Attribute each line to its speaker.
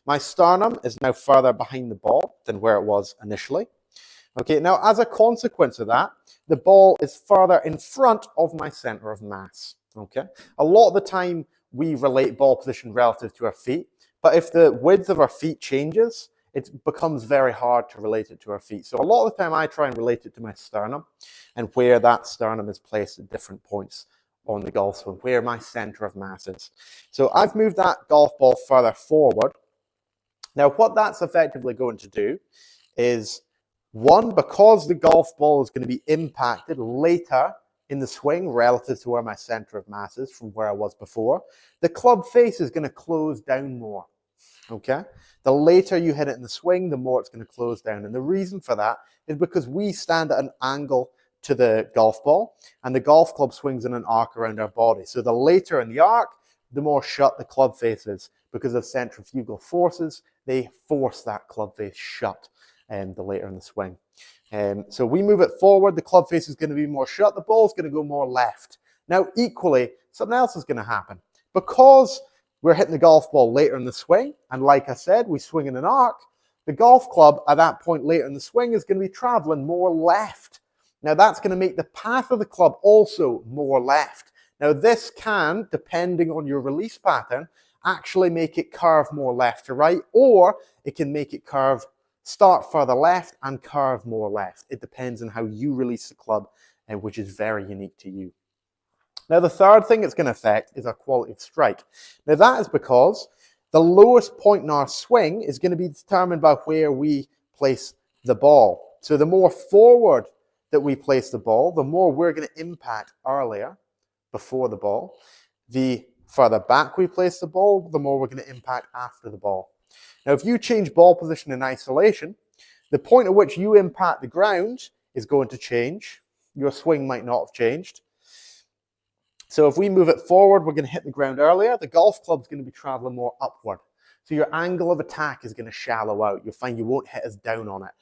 Speaker 1: My sternum is now further behind the ball than where it was initially. Okay, now as a consequence of that, the ball is further in front of my center of mass. Okay, a lot of the time we relate ball position relative to our feet, but if the width of our feet changes, it becomes very hard to relate it to our feet. So a lot of the time I try and relate it to my sternum and where that sternum is placed at different points on the golf swing, where my center of mass is. So I've moved that golf ball further forward. Now what that's effectively going to do is, one, because the golf ball is going to be impacted later in the swing relative to where my center of mass is from where I was before, the club face is going to close down more. Okay? The later you hit it in the swing, the more it's going to close down. And the reason for that is because we stand at an angle to the golf ball, and the golf club swings in an arc around our body. So the later in the arc, the more shut the club face is. Because of centrifugal forces, they force that club face shut the later in the swing. So we move it forward, the club face is going to be more shut, the ball is going to go more left. Now equally, something else is going to happen. Because we're hitting the golf ball later in the swing, and like I said, we swing in an arc, the golf club at that point later in the swing is going to be traveling more left. Now that's going to make the path of the club also more left. Now this can, depending on your release pattern, actually make it curve more left to right, or it can make it curve, start further left and curve more left. It depends on how you release the club, which is very unique to you. Now the third thing it's going to affect is our quality of strike. Now that is because the lowest point in our swing is going to be determined by where we place the ball. So the more forward that we place the ball, the more we're going to impact earlier before the ball. The further back we place the ball, the more we're going to impact after the ball. Now, if you change ball position in isolation, the point at which you impact the ground is going to change. Your swing might not have changed. So if we move it forward, we're going to hit the ground earlier. The golf club's going to be traveling more upward. So your angle of attack is going to shallow out. You'll find you won't hit as down on it.